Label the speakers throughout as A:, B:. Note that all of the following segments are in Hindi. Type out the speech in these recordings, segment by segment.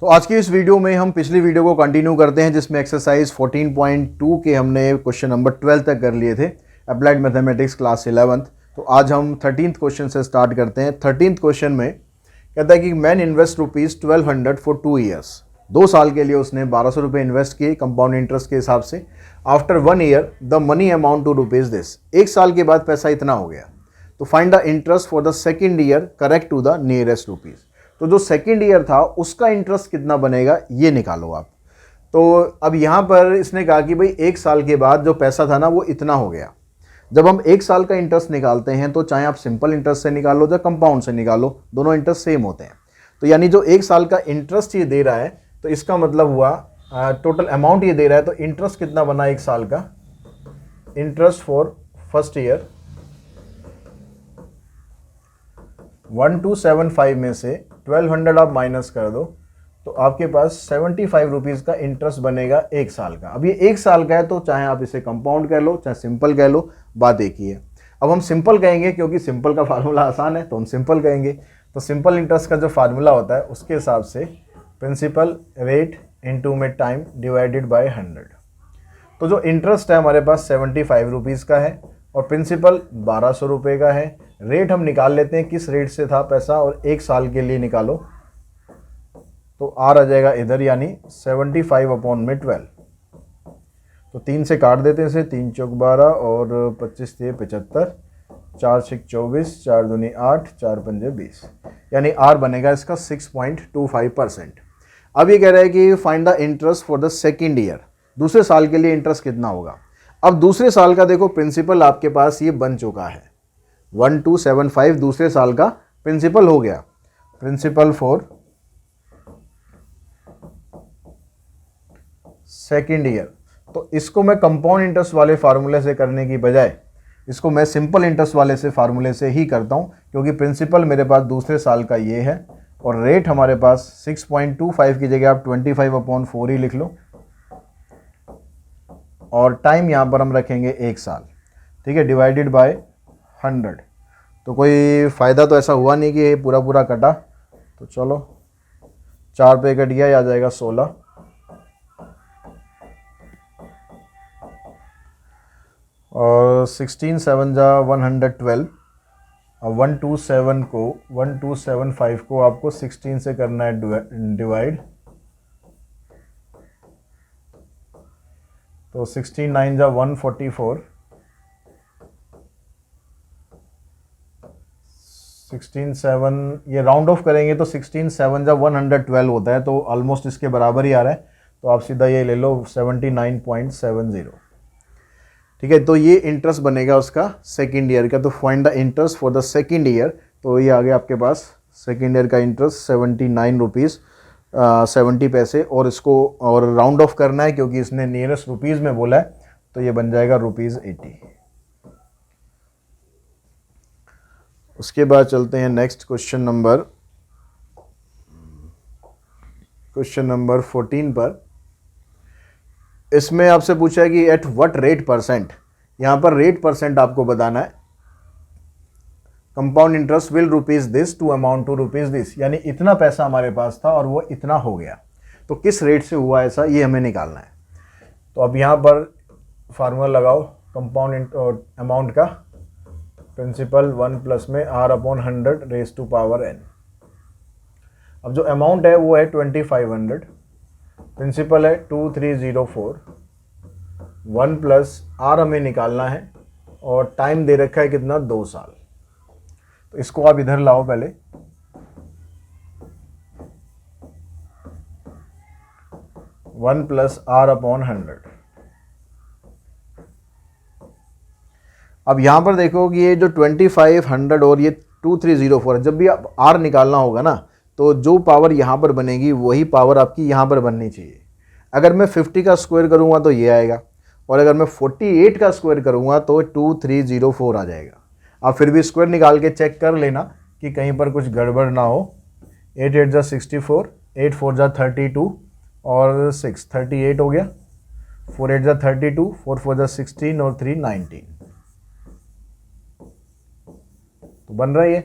A: तो आज की इस वीडियो में हम पिछली वीडियो को कंटिन्यू करते हैं जिसमें एक्सरसाइज 14.2 के हमने क्वेश्चन नंबर 12 तक कर लिए थे, अप्लाइड मैथमेटिक्स क्लास 11th। तो आज हम 13th क्वेश्चन से स्टार्ट करते हैं। 13th क्वेश्चन में कहता है कि मैन इन्वेस्ट ₹1200 फॉर 2 ईयर्स। 2 साल के लिए उसने 1200 रुपये इन्वेस्ट किए कंपाउंड इंटरेस्ट के हिसाब से। After 1 year the money amount to rupees this. 1 साल के बाद पैसा इतना हो गया। तो find the interest for the second year correct to the nearest rupees. तो जो सेकेंड ईयर था उसका इंटरेस्ट कितना बनेगा ये निकालो आप। तो अब यहाँ पर इसने कहा कि भाई 1 साल के बाद जो पैसा था ना वो इतना हो गया। जब हम 1 साल का इंटरेस्ट निकालते हैं तो चाहे आप सिंपल इंटरेस्ट से निकालो या कंपाउंड से निकालो, दोनों इंटरेस्ट सेम होते हैं। तो यानी जो 1 साल का इंटरेस्ट ये दे रहा है तो इसका मतलब हुआ टोटल अमाउंट ये दे रहा है, तो इंटरेस्ट कितना बना 1 साल का। इंटरेस्ट फॉर फर्स्ट ईयर 1275 में से 1200 आप माइनस कर दो तो आपके पास 75 रुपीज़ का इंटरेस्ट बनेगा 1 साल का। अब ये 1 साल का है तो चाहे आप इसे कंपाउंड कह लो चाहे सिंपल कह लो, बात एक ही है। अब हम सिंपल कहेंगे क्योंकि सिंपल का फार्मूला आसान है तो हम सिंपल कहेंगे। तो सिंपल इंटरेस्ट का जो फार्मूला होता है उसके हिसाब से प्रिंसिपल रेट इनटू में टाइम डिवाइडेड बाय 100। तो जो इंटरेस्ट है हमारे पास 75 रुपीज़ का है और प्रिंसिपल 1200 रुपये का है। रेट हम निकाल लेते हैं किस रेट से था पैसा और 1 साल के लिए निकालो तो आर आ जाएगा इधर, यानी 75/12। तो 3 से काट देते हैं इसे, 3 चौक 12 और 25 × 75, 4 6 24, 4 दूनी 8, 4 पंजे 20, यानी आर बनेगा इसका 6.25%। अब ये कह रहा है कि find the interest for the second year. दूसरे साल के लिए इंटरेस्ट कितना होगा। अब दूसरे साल का देखो प्रिंसिपल आपके पास ये बन चुका है 1275, दूसरे साल का प्रिंसिपल हो गया। Principal for second year. तो इसको मैं कंपाउंड इंटरेस्ट वाले फार्मूले से करने की बजाय इसको मैं सिंपल इंटरेस्ट वाले से फार्मूले से ही करता हूं, क्योंकि प्रिंसिपल मेरे पास दूसरे साल का ये है और रेट हमारे पास 6.25 की जगह आप 25/4 ही लिख लो और टाइम यहां पर हम रखेंगे 1 साल, ठीक है, डिवाइडेड बाय 100। तो कोई फ़ायदा तो ऐसा हुआ नहीं कि ये पूरा पूरा कटा, तो चलो 4 पे कट गया, आ जाएगा 16 और 16 7 जा 112 और 1275 को आपको 16 से करना है डिवाइड। तो 16 9 जा 144, 16 7 ये राउंड ऑफ करेंगे तो 16 7 जा 112 होता है, तो ऑलमोस्ट इसके बराबर ही आ रहा है। तो आप सीधा ये ले लो 79.70, ठीक है। तो ये इंटरेस्ट बनेगा उसका सेकेंड ईयर का। तो find the interest for the second year. तो ये आ गया आपके पास सेकेंड ईयर का इंटरेस्ट 79 रुपीज़ 70 पैसे, और इसको और राउंड ऑफ करना है क्योंकि इसने नियरेस्ट रुपीज़ में बोला है, तो ये बन जाएगा ₹80। उसके बाद चलते हैं नेक्स्ट क्वेश्चन नंबर 14 पर। इसमें आपसे पूछा है कि एट व्हाट रेट परसेंट, यहाँ पर रेट परसेंट आपको बताना है। Compound interest will rupees this to amount to rupees this, यानी इतना पैसा हमारे पास था और वो इतना हो गया, तो किस रेट से हुआ ऐसा ये हमें निकालना है। तो अब यहाँ पर फार्मूला लगाओ कंपाउंड अमाउंट का, प्रिंसिपल 1 प्लस में R/100 raise to power n। अब जो अमाउंट है वो है 2500, प्रिंसिपल है 2304, 1 प्लस आर हमें निकालना है और टाइम दे रखा है कितना, 2 साल। तो इसको आप इधर लाओ पहले, 1 प्लस R/100। अब यहां पर देखो कि ये जो 2500 और ये 2304, जब भी आप आर निकालना होगा ना तो जो पावर यहाँ पर बनेगी वही पावर आपकी यहाँ पर बननी चाहिए। अगर मैं 50 का स्क्वायर करूँगा तो ये आएगा, और अगर मैं 48 का स्क्वायर करूँगा तो 2304 आ जाएगा। आप फिर भी स्क्वायर निकाल के चेक कर लेना कि कहीं पर कुछ गड़बड़ ना हो। 8 8 जा 64, 8 4 जा 32 और 6 38 हो गया, 4 8 जा 32, 4 4 जा 16 और 3 19, तो बन रहा है ये।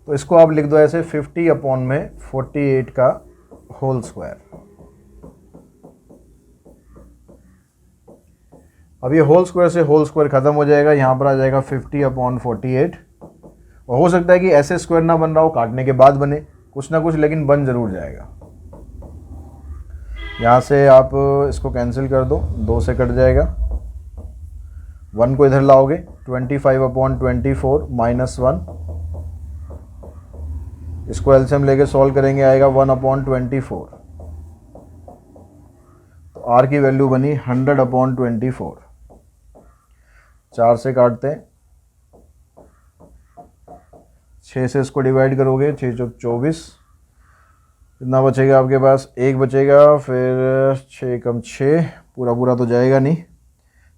A: तो इसको आप लिख दो ऐसे 50 अपॉन में 48 का होल स्क्वायर। अब ये होल स्क्वायर से होल स्क्वायर खत्म हो जाएगा, यहाँ पर आ जाएगा 50/48। और हो सकता है कि ऐसे स्क्वायर ना बन रहा हो, काटने के बाद बने कुछ ना कुछ, लेकिन बन जरूर जाएगा। यहाँ से आप इसको कैंसिल कर दो, 2 से कट जाएगा, 1 को इधर लाओगे, 25/24 -1, इसको एलसीएम लेके सॉल्व करेंगे, आएगा 1/24। तो आर की वैल्यू बनी 100/24। 4 से काटते हैं, 6 से इसको डिवाइड करोगे, 6 चौक 24, कितना बचेगा आपके पास, 1 बचेगा, फिर 6 कम 6, पूरा पूरा तो जाएगा नहीं,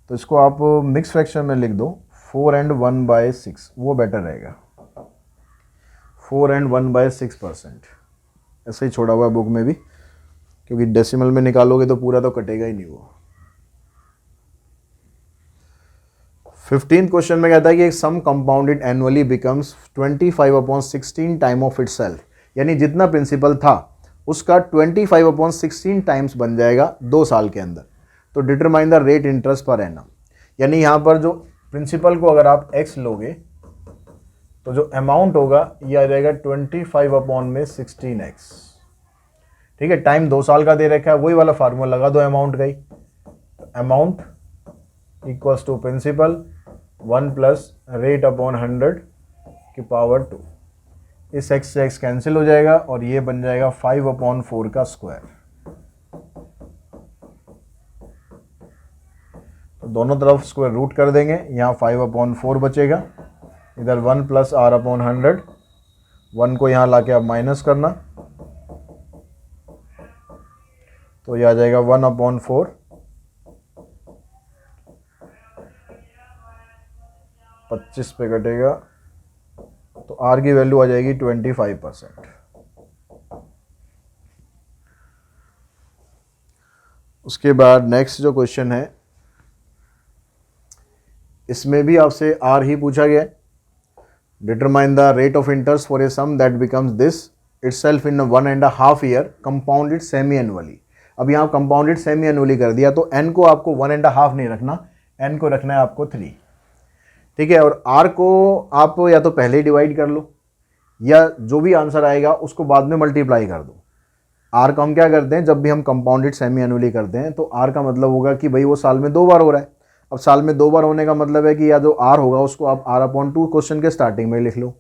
A: तो इसको आप मिक्स फ्रैक्शन में लिख दो, 4 and 1/6, वो बेटर रहेगा। 4 and 1/6%, ऐसे ही छोड़ा हुआ है बुक में भी, क्योंकि डेसिमल में निकालोगे तो पूरा तो कटेगा ही नहीं वो। 15th क्वेश्चन में कहता है कि एक sum compounded annually becomes 25/16 time of itself, यानी जितना प्रिंसिपल था उसका 25/16 टाइम्स बन जाएगा 2 साल के अंदर। तो determine the rate interest per annum, यानी यहाँ पर जो प्रिंसिपल को अगर आप x लोगे तो जो अमाउंट होगा ये आ जाएगा 25/16x। ठीक है, टाइम 2 साल का दे रखा है, वही वाला फार्मूला लगा दो अमाउंट का ही। Amount equals to principal 1 + rate upon 100 की पावर 2। इस x से x कैंसिल हो जाएगा और ये बन जाएगा 5/4 का स्क्वायर। तो दोनों तरफ स्क्वायर रूट कर देंगे, यहाँ 5/4 बचेगा, इधर 1 + r/100, 1 को यहाँ लाके आप माइनस करना, तो ये आ जाएगा 1/4, 25 पे कटेगा, तो r की वैल्यू आ जाएगी 25%। उसके बाद नेक्स्ट जो क्वेश्चन है, इसमें भी आपसे r ही पूछा गया है। Determine the rate of interest for a sum that becomes this itself in 1.5 year compounded semi annually. अब यहाँ कंपाउंडेड सेमी एनुअली कर दिया, तो n को आपको 1.5 नहीं रखना, n को रखना है आपको 3। ठीक है, और r को आप या तो पहले ही डिवाइड कर लो, या जो भी आंसर आएगा उसको बाद में मल्टीप्लाई कर दो। r का हम क्या करते हैं, जब भी हम कंपाउंडेड सेमी एनुअली करते हैं तो r का मतलब होगा कि भाई वो साल में 2 बार हो रहा है। अब साल में 2 बार होने का मतलब है कि या जो r होगा उसको आप r/2 क्वेश्चन के स्टार्टिंग में लिख लो,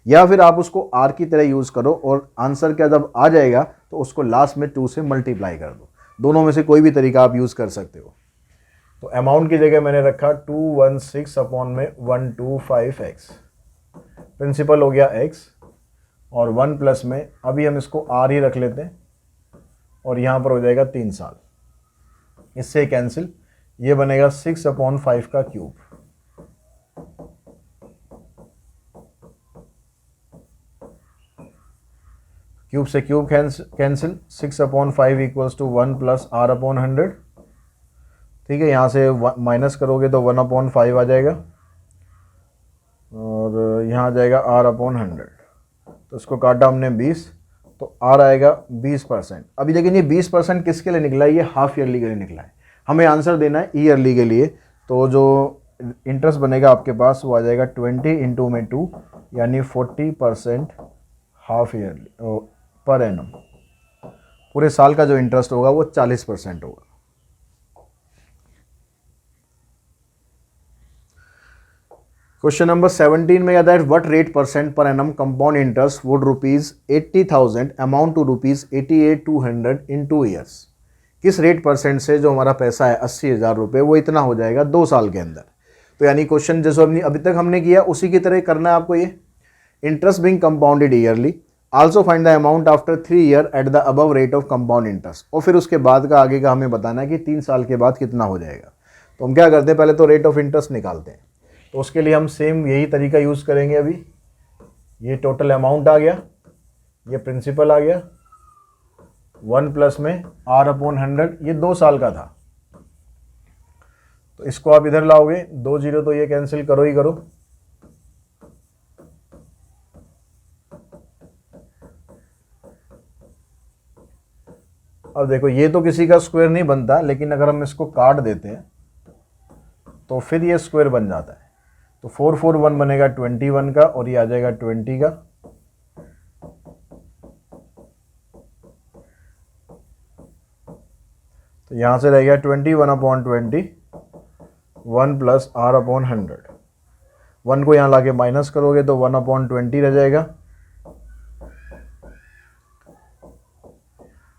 A: या फिर आप उसको r की तरह यूज़ करो और आंसर क्या जब आ जाएगा तो उसको लास्ट में 2 से मल्टीप्लाई कर दो। दोनों में से कोई भी तरीका आप यूज़ कर सकते हो। तो अमाउंट की जगह मैंने रखा 216/125x, प्रिंसिपल हो गया x, और 1 प्लस में अभी हम इसको r ही रख लेते हैं, और यहाँ पर हो जाएगा 3 साल, इससे कैंसिल, ये बनेगा 6/5 का क्यूब। क्यूब से cube cancel, 6/5 equals to 1 + r/100। ठीक है, यहाँ से माइनस करोगे तो 1/5 आ जाएगा, और यहाँ आ जाएगा r/100। तो इसको काटा हमने 20, तो r आएगा 20%। अभी लेकिन ये 20% किसके लिए निकला है, ये हाफ ईयरली के लिए निकला है, हमें आंसर देना है ईयरली के लिए। तो जो इंटरेस्ट बनेगा आपके पास वो आ जाएगा 20 × 2, यानी 40% हाफ ईयरली पर एनम। पूरे साल का जो इंटरेस्ट होगा वो 40% होगा। क्वेश्चन नंबर 17 में कहता है what rate % per annum compound interest would ₹80,000 amount to ₹88,200 in 2 years. किस रेट % से जो हमारा पैसा है 80,000 रुपये, वो इतना हो जाएगा 2 साल के अंदर। तो यानी क्वेश्चन जैसे अभी तक हमने किया उसी की तरह करना है आपको। ये interest being compounded yearly, also find the amount after 3 year at the above rate of compound interest. और फिर उसके बाद का आगे का हमें बताना है कि 3 साल के बाद कितना हो जाएगा। तो हम क्या करते हैं, पहले तो रेट ऑफ इंटरेस्ट निकालते हैं। तो उसके लिए हम सेम यही तरीका यूज़ करेंगे। अभी ये टोटल अमाउंट आ गया, ये प्रिंसिपल आ गया, 1 प्लस में r/100, ये 2 साल का था। तो इसको आप इधर लाओगे, 2 0 तो ये कैंसिल करो ही करो, अब देखो ये तो किसी का स्क्वायर नहीं बनता, लेकिन अगर हम इसको काट देते हैं तो फिर ये स्क्वायर बन जाता है। तो 441 बनेगा 21 का और ये आ जाएगा 20 का। तो यहां से रह गया 21/20 1 प्लस r/100। 1 को यहां लाके माइनस करोगे तो 1/20 रह जाएगा।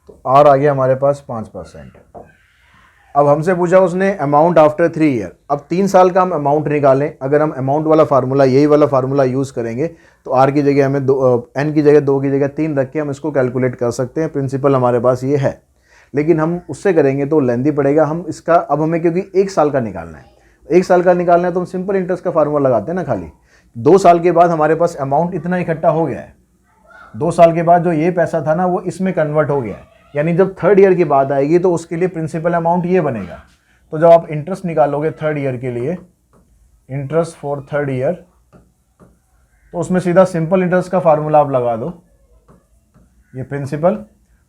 A: तो r आ गया हमारे पास 5%। अब हमसे पूछा उसने अमाउंट आफ्टर 3 ईयर। अब 3 साल का हम अमाउंट निकालें, अगर हम अमाउंट वाला फार्मूला, यही वाला फार्मूला यूज़ करेंगे तो r की जगह हमें n की जगह 2 की जगह 3 रख के हम इसको कैलकुलेट कर सकते हैं। प्रिंसिपल हमारे पास ये है, लेकिन हम उससे करेंगे तो लेंदी पड़ेगा। हम इसका अब हमें क्योंकि 1 साल का निकालना है, 1 साल का निकालना है तो हम सिंपल इंटरेस्ट का फार्मूला लगाते हैं ना खाली। 2 साल के बाद हमारे पास अमाउंट इतना इकट्ठा हो गया है, 2 साल के बाद जो ये पैसा था ना वो इसमें कन्वर्ट हो गया है, यानी जब 3rd ईयर की बात आएगी तो उसके लिए प्रिंसिपल अमाउंट ये बनेगा। तो जब आप इंटरेस्ट निकालोगे 3rd ईयर के लिए, इंटरेस्ट फॉर 3rd ईयर, तो उसमें सीधा सिंपल इंटरेस्ट का फार्मूला आप लगा दो, ये प्रिंसिपल,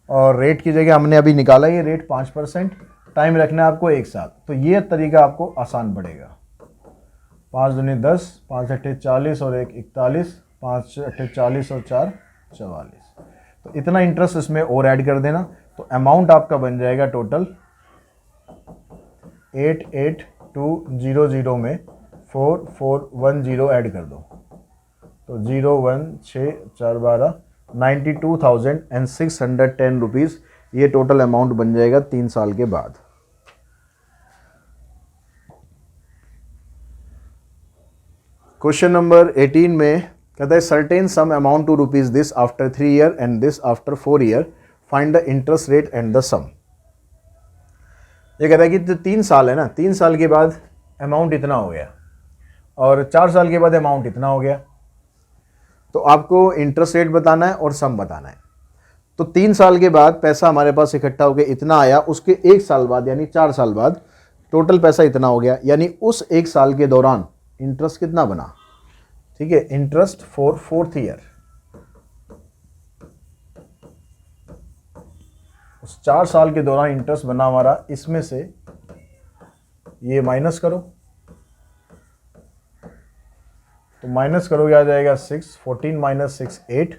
A: और रेट की जगह हमने अभी निकाला ये रेट 5%, टाइम रखना है आपको 1 साल। तो ये तरीका आपको आसान पड़ेगा। 5 दूनी 10, 5 अट्ठे 40 और 1 41, 5 अट्ठे 40 और 4 44। तो इतना इंटरेस्ट इसमें और ऐड कर देना, तो अमाउंट आपका बन जाएगा टोटल 88200 में 4410 ऐड कर दो, तो 0 1 6 4 12 92,610 रुपीज़ ये टोटल अमाउंट बन जाएगा 3 साल के बाद। क्वेश्चन नंबर 18 में कहता है certain sum amount to rupees this after 3 year and this after 4 year, find the interest rate and the sum. ये कहता है कि 3 साल है ना, 3 साल के बाद अमाउंट इतना हो गया और 4 साल के बाद अमाउंट इतना हो गया, तो आपको इंटरेस्ट रेट बताना है और सम बताना है। तो 3 साल के बाद पैसा हमारे पास इकट्ठा होकर इतना आया, उसके 1 साल बाद यानी 4 साल बाद टोटल पैसा इतना हो गया, यानी उस 1 साल के दौरान इंटरेस्ट कितना बना। ठीक है, इंटरेस्ट फॉर 4th ईयर, उस 4 साल के दौरान इंटरेस्ट बना हमारा, इसमें से ये माइनस करो, तो माइनस करोगे आ जाएगा 6, 14 माइनस 6 8,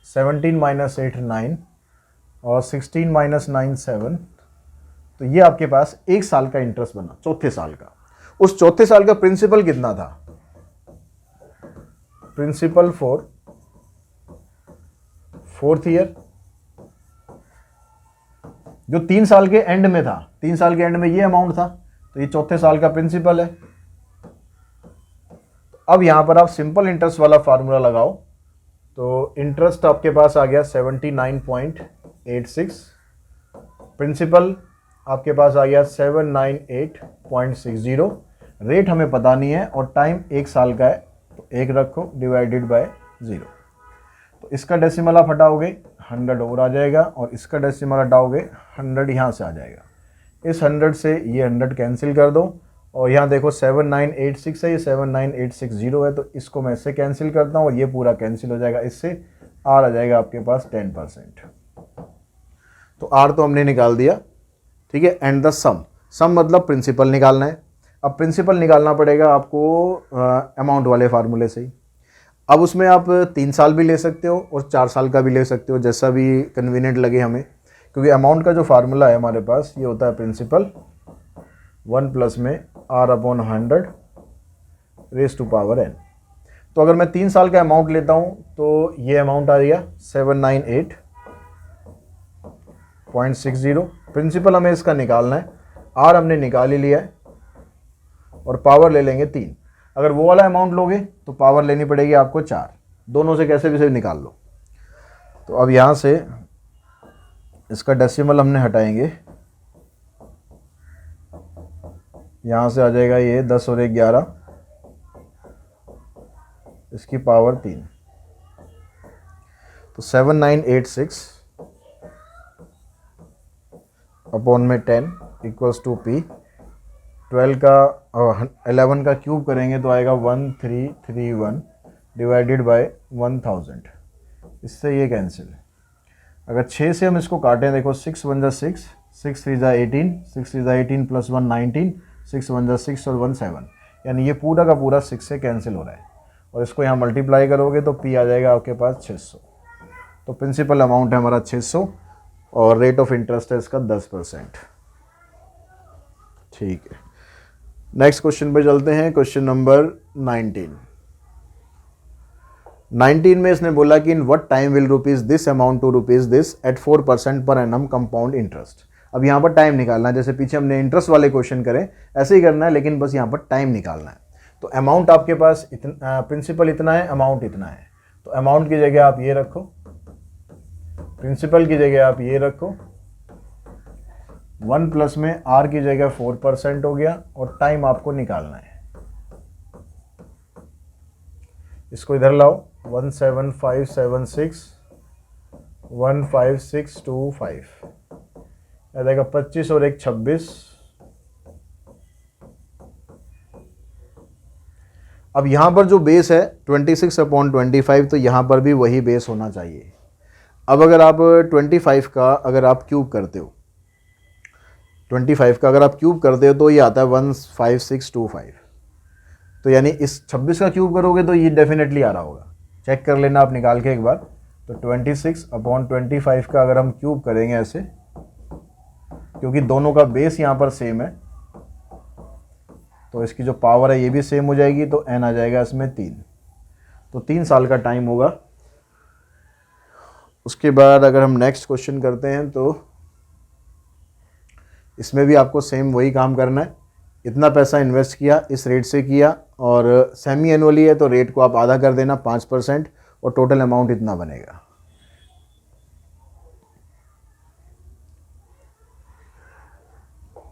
A: 17 माइनस 8 9 और 16 माइनस 9 7। तो ये आपके पास 1 साल का इंटरेस्ट बना, चौथे साल का। उस चौथे साल का प्रिंसिपल कितना था, प्रिंसिपल फॉर 4th ईयर, जो 3 साल के एंड में था, 3 साल के एंड में ये अमाउंट था, तो ये चौथे साल का प्रिंसिपल है। अब यहां पर आप सिंपल इंटरेस्ट वाला फार्मूला लगाओ, तो इंटरेस्ट आपके पास आ गया 79.86, प्रिंसिपल आपके पास आ गया 798.60, रेट हमें पता नहीं है और टाइम 1 साल का है, तो 1 रखो डिवाइडेड बाय 0। तो इसका डेसिमल आप हटाओगे 100 और आ जाएगा, और इसका डेसिमल हटाओगे 100 यहाँ से आ जाएगा। इस 100 से ये 100 कैंसिल कर दो, और यहाँ देखो 7986 है, ये 79860 है, तो इसको मैं इससे कैंसिल करता हूँ और ये पूरा कैंसिल हो जाएगा, इससे आर आ जाएगा आपके पास 10%। तो आर तो हमने निकाल दिया, ठीक है। एंड द सम, सम मतलब प्रिंसिपल निकालना है। अब प्रिंसिपल निकालना पड़ेगा आपको अमाउंट वाले फार्मूले से ही। अब उसमें आप 3 साल भी ले सकते हो और 4 साल का भी ले सकते हो, जैसा भी कन्वीनियंट लगे हमें, क्योंकि अमाउंट का जो फार्मूला है हमारे पास ये होता है प्रिंसिपल 1 प्लस में r/100 raise to power n। तो अगर मैं 3 साल का अमाउंट लेता हूँ तो ये अमाउंट आ गया 798.60। प्रिंसिपल हमें इसका निकालना है, r हमने निकाल ही लिया है, और पावर ले लेंगे 3। अगर वो वाला अमाउंट लोगे तो पावर लेनी पड़ेगी आपको 4, दोनों से कैसे भी से निकाल लो। तो अब यहाँ से इसका डेसिमल हमने हटाएंगे, यहाँ से आ जाएगा ये 10 और 1 11, इसकी पावर 3, तो 7986 अपॉन में 10 इक्वल्स टू P। 12 का 11 का क्यूब करेंगे तो आएगा 1331 डिवाइडेड बाय 1000, इससे ये कैंसिल। अगर 6 से हम इसको काटें, देखो 6 वन जा 6, 6 3 जा 18, 6 3 जा 18 प्लस 1 19, 6 वन जा 6 और 1 7, यानी ये पूरा का पूरा 6 से कैंसिल हो रहा है। और इसको यहाँ मल्टीप्लाई करोगे तो पी आ जाएगा आपके पास 600। तो प्रिंसिपल अमाउंट है हमारा 600 और रेट ऑफ इंटरेस्ट है इसका 10%। ठीक है, नेक्स्ट क्वेश्चन पे चलते हैं। क्वेश्चन नंबर 19 में इसने बोला कि in what time will rupees this amount to rupees this at 4% per annum compound interest. अब यहाँ पर टाइम निकालना है, जैसे पीछे हमने इंटरेस्ट वाले क्वेश्चन करे ऐसे ही करना है, लेकिन बस यहाँ पर टाइम निकालना है। तो अमाउंट आपके पास इतना, प्रिंसिपल इतना है, अमाउंट इतना है, तो अमाउंट की जगह आप ये रखो, प्रिंसिपल की जगह आप ये रखो, 1 प्लस में आर की जगह 4% हो गया और टाइम आपको निकालना है। इसको इधर लाओ, 17576 15625 आ जाएगा 25 और 1 26। अब यहां पर जो बेस है 26/25, तो यहां पर भी वही बेस होना चाहिए। अब अगर आप 25 का अगर आप क्यूब करते हो, 25 का अगर आप क्यूब करते हो तो ये आता है 15625। तो यानी इस 26 का क्यूब करोगे तो ये डेफिनेटली आ रहा होगा, चेक कर लेना आप निकाल के एक बार। तो 26/25 का अगर हम क्यूब करेंगे ऐसे, क्योंकि दोनों का बेस यहाँ पर सेम है तो इसकी जो पावर है ये भी सेम हो जाएगी, तो n आ जाएगा इसमें 3। तो 3 साल का टाइम होगा। उसके बाद अगर हम नेक्स्ट क्वेश्चन करते हैं तो इसमें भी आपको सेम वही काम करना है। इतना पैसा इन्वेस्ट किया, इस रेट से किया, और सेमी एनुअली है तो रेट को आप आधा कर देना 5% और टोटल अमाउंट इतना बनेगा।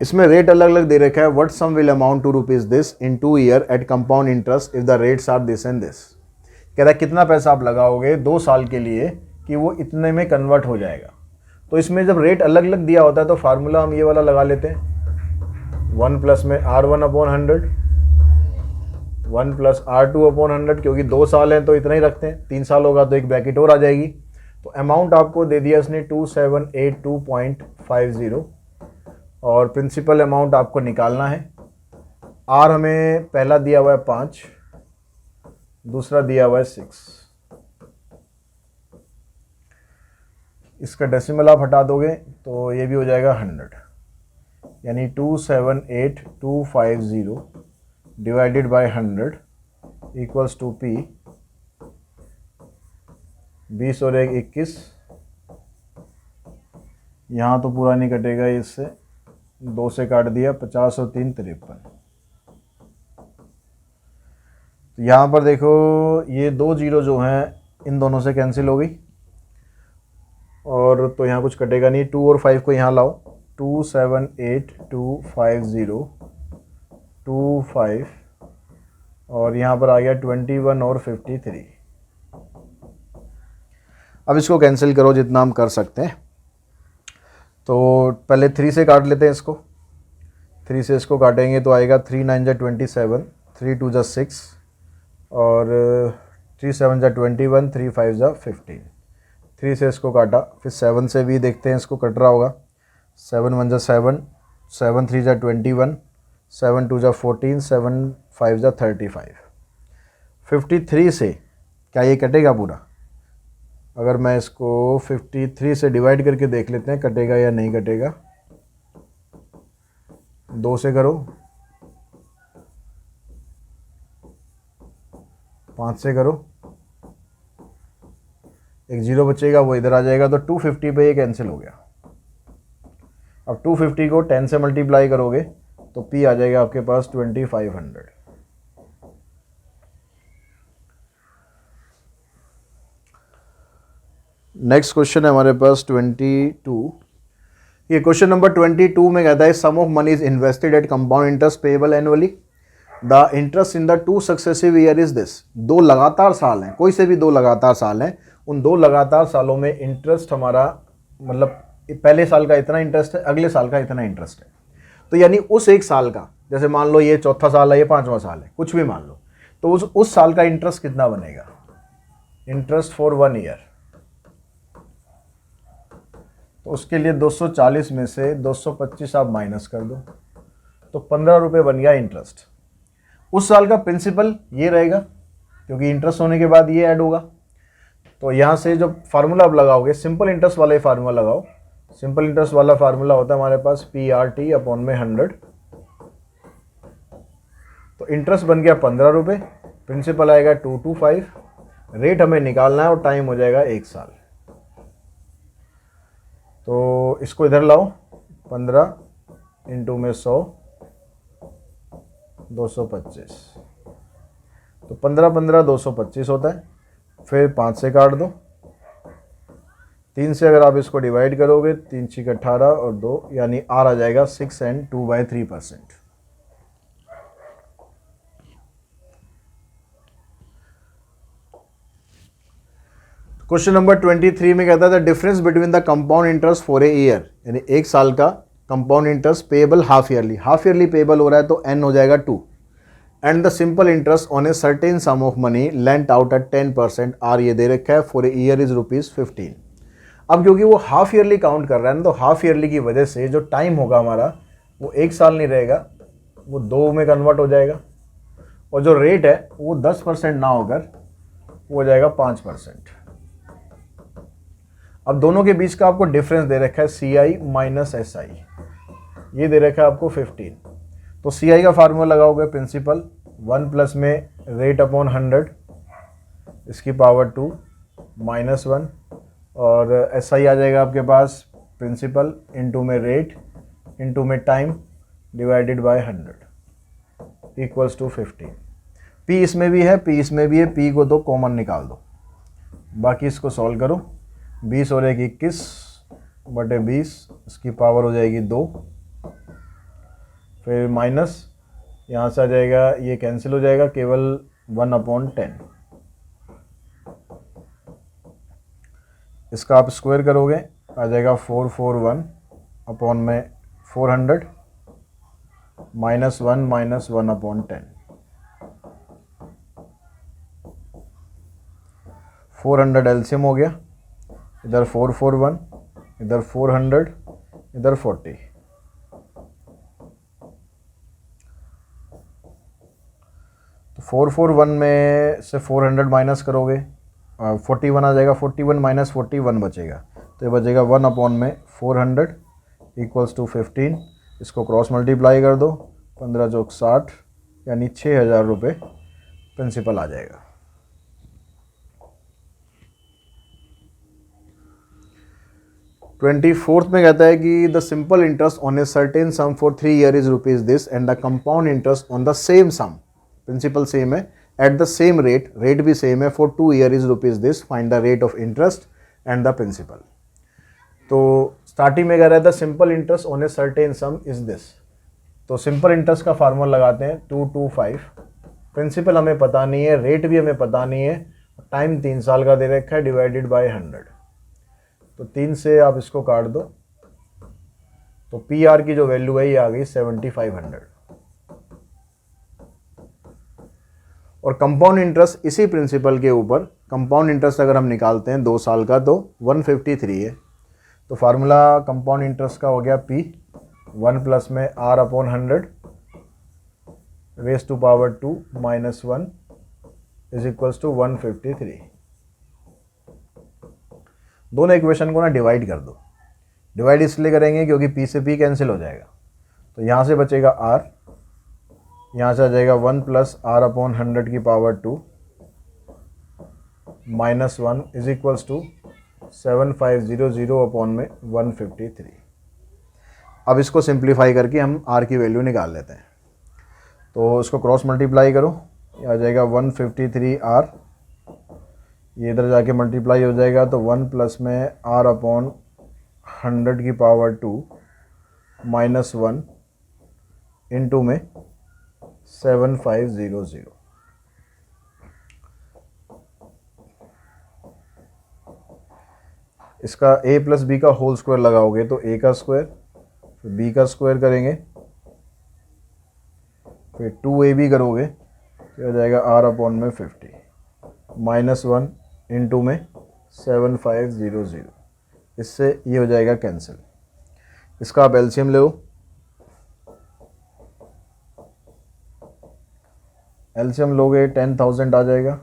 A: इसमें रेट अलग अलग दे रखा है। What sum will amount to rupees this in 2 year at compound interest if the rates are this and this. कह रहा है कितना पैसा आप लगाओगे 2 साल के लिए कि वो इतने में कन्वर्ट हो जाएगा। तो इसमें जब रेट अलग अलग दिया होता है तो फार्मूला हम ये वाला लगा लेते हैं, 1 प्लस में R1/100, 1 प्लस R2/100, क्योंकि 2 साल हैं तो इतना ही रखते हैं, 3 साल होगा तो एक ब्रैकेट और आ जाएगी। तो अमाउंट आपको दे दिया इसने 2782.50 और प्रिंसिपल अमाउंट आपको निकालना है। आर हमें पहला दिया हुआ है 5, दूसरा दिया हुआ है 6। इसका डेसिमल आप हटा दोगे तो ये भी हो जाएगा 100, यानी 278250 divided by 100 equals to P 20 और 1 21। यहाँ तो पूरा नहीं कटेगा, इससे 2 से काट दिया, 50 और 3 53। तो यहाँ पर देखो ये 2 जीरो जो हैं इन दोनों से कैंसिल हो गई और तो यहाँ कुछ कटेगा नहीं। 2 और 5 को यहाँ लाओ, 278250 और यहाँ पर आ गया 21 और 53। अब इसको कैंसिल करो जितना हम कर सकते हैं। तो पहले 3 से काट लेते हैं इसको, 3 से इसको काटेंगे तो आएगा 3 9 जा 27, 3 2 जा 6 और 3 7 जा 21, 3 5 जा 15। 3 से इसको काटा, फिर 7 से भी देखते हैं इसको कट रहा होगा, 7 1 जा 7, 7 3 जा 21, 7 2 जा 14, 7 5 जा 35। 53 से क्या ये कटेगा पूरा? अगर मैं इसको 53 से डिवाइड करके देख लेते हैं कटेगा या नहीं कटेगा। 2 से करो, 5 से करो, एक जीरो बचेगा वो इधर आ जाएगा, तो 250 पे ये कैंसिल हो गया। अब 250 को 10 से मल्टीप्लाई करोगे तो P आ जाएगा आपके पास 2500। नेक्स्ट क्वेश्चन है हमारे पास 22। ये क्वेश्चन नंबर 22 में कहता है sum of money is invested at compound interest payable annually, the interest in the 2 successive year is this. 2 लगातार साल हैं, कोई से भी 2 लगातार साल हैं, उन 2 लगातार सालों में इंटरेस्ट हमारा मतलब पहले साल का इतना इंटरेस्ट है, अगले साल का इतना इंटरेस्ट है। तो यानी उस एक साल का, जैसे मान लो ये 4था साल है, ये 5वां साल है, कुछ भी मान लो, तो उस साल का इंटरेस्ट कितना बनेगा? Interest for 1 year. तो उसके लिए 240 में से 225 आप माइनस कर दो, तो 15 रुपये बन गया इंटरेस्ट। उस साल का प्रिंसिपल ये रहेगा, क्योंकि इंटरेस्ट होने के बाद ये ऐड होगा। तो यहाँ से जो फार्मूला आप लगाओगे, सिंपल इंटरेस्ट वाला ही फार्मूला लगाओ। सिंपल इंटरेस्ट वाला फार्मूला होता है हमारे पास PRT अपॉन में 100। तो इंटरेस्ट बन गया 15 रुपये, प्रिंसिपल आएगा 225, रेट हमें निकालना है और टाइम हो जाएगा 1 साल। तो इसको इधर लाओ, 15 इंटू में 100, 225। तो 15 15 225 होता है, फिर 5 से काट दो, 3 से अगर आप इसको डिवाइड करोगे, 3 6 18 और 2 यानी R आ जाएगा 6 and 2/3%। क्वेश्चन नंबर 23 में कहता है the difference between the compound interest for a year, यानी 1 साल का compound interest payable half yearly payable हो रहा है तो n हो जाएगा 2, and the simple interest on a certain some of money lent out at 10%, R ये दे रखा है, फॉर ए ईयर इज ₹15। अब क्योंकि वो हाफ ईयरली काउंट कर रहा है ना, तो हाफ ईयरली की वजह से जो टाइम होगा हमारा वो 1 साल नहीं रहेगा, वो 2 में कन्वर्ट हो जाएगा, और जो रेट है वो 10% ना होकर वो हो जाएगा 5%। अब दोनों के बीच का आपको डिफरेंस दे रखा है CI माइनस SI, ये दे रखा है आपको 15। तो CI का फार्मूला लगाओगे, प्रिंसिपल 1 प्लस में रेट अपॉन 100 इसकी पावर 2 माइनस 1, और SI आ जाएगा आपके पास प्रिंसिपल इंटू में रेट इंटू में time divided by 100 equals to 15। P इसमें भी है, P इसमें भी है, P को तो कॉमन निकाल दो, बाकी इसको सॉल्व करो। 20 और 21 बटे 20, इसकी पावर हो जाएगी 2, फिर माइनस यहाँ से आ जाएगा, ये कैंसिल हो जाएगा, केवल 1/10। इसका आप स्क्वायर करोगे, आ जाएगा 441 अपॉन में 400 माइनस 1 माइनस 1/10। 400 एलसीएम हो गया, इधर 441, इधर 400, इधर 40। तो 441 में से 400 माइनस करोगे, 41 आ जाएगा, 41 माइनस 41 बचेगा, तो ये बचेगा 1/में 400 इक्वल्स टू 15। इसको क्रॉस मल्टीप्लाई कर दो, 15 चौक 60 यानी 6000 रुपये प्रिंसिपल आ जाएगा। 24th में कहता है कि the simple interest on a certain sum for 3 year is rupees this, and the compound interest on the same sum, principal same है, at the same rate, rate भी सेम है, for 2 year is rupees this, find the rate of interest and the principal. तो स्टार्टिंग में कह रहा था simple interest on a certain sum is this, तो सिंपल इंटरेस्ट का फार्मूला लगाते हैं 225, प्रिंसिपल हमें पता नहीं है, रेट भी हमें पता नहीं है, टाइम 3 साल का दे रखा है डिवाइडेड बाय 100। तो 3 से आप इसको काट दो, तो PR की जो वैल्यू है ये आ गई 7500। और कंपाउंड इंटरेस्ट इसी प्रिंसिपल के ऊपर, कंपाउंड इंटरेस्ट अगर हम निकालते हैं 2 साल का तो 153 है। तो फार्मूला कंपाउंड इंटरेस्ट का हो गया P 1 प्लस में R/100 raise to power 2 minus 1 is equals to 153। दोनों इक्वेशन को ना डिवाइड कर दो, डिवाइड इसलिए करेंगे क्योंकि P से P कैंसिल हो जाएगा, तो यहाँ से बचेगा R, यहाँ से आ जाएगा 1 प्लस R/100 की power 2 minus 1 is equals to 7500 upon में 153। अब इसको सिंप्लीफाई करके हम R की वैल्यू निकाल लेते हैं, तो इसको क्रॉस मल्टीप्लाई करो, ये आ जाएगा 153R, ये इधर जाके मल्टीप्लाई हो जाएगा, तो 1 प्लस में R/100 की पावर 2 माइनस 1 इंटू में 7500। इसका A प्लस B का होल स्क्वायर लगाओगे तो A का स्क्वायर, फिर B का स्क्वायर करेंगे, फिर 2AB करोगे तो हो जाएगा R/में 50 माइनस 1 इंटू में 7500 इससे ये हो जाएगा कैंसिल। इसका आप एलसीएम ले लो, एलसीएम लोगे 10,000 आ जाएगा।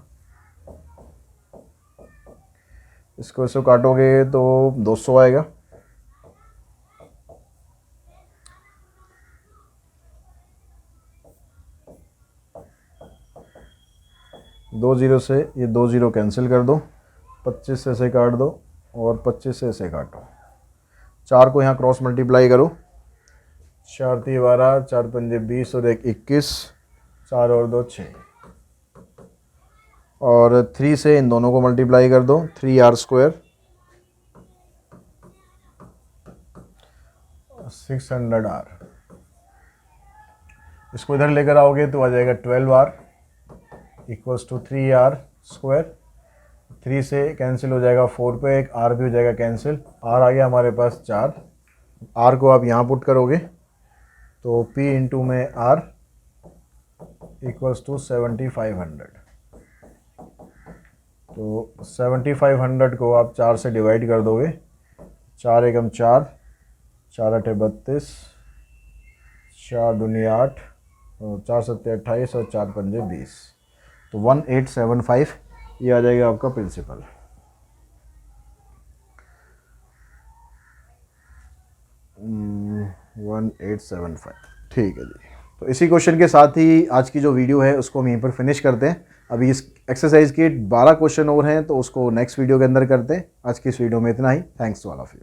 A: इसको इसको काटोगे तो 200 आएगा। दो जीरो से ये 2 जीरो कैंसिल कर दो, 25 से ऐसे काट दो और 25 से ऐसे काटो। 4 को यहाँ क्रॉस मल्टीप्लाई करो, 4 3 12, 4 पंजे 20 और 1 21, 4 और 2 6, और 3 से इन दोनों को मल्टीप्लाई कर दो, 3r स्क्वायर 600r। इसको इधर लेकर आओगे तो आ जाएगा 12r equals to 3r square. 3 से कैंसिल हो जाएगा 4 पे, एक r भी हो जाएगा कैंसिल, r आ गया हमारे पास 4। r को आप यहाँ पुट करोगे तो p इंटू में r इक्वल्स टू 7500। तो 7500 को आप 4 से डिवाइड कर दोगे, 4 एकम 4, 4 अठे 32, 4 दूनी 8, 4 सत्ते 28 और 4 पंजे 20। तो 1875 ये आ जाएगा आपका प्रिंसिपल। Hmm, 1875 ठीक है जी। तो इसी क्वेश्चन के साथ ही आज की जो वीडियो है उसको हम यहीं पर फिनिश करते हैं। अभी इस एक्सरसाइज के 12 क्वेश्चन और हैं तो उसको नेक्स्ट वीडियो के अंदर करते हैं। आज की इस वीडियो में इतना ही। Thanks to all of you.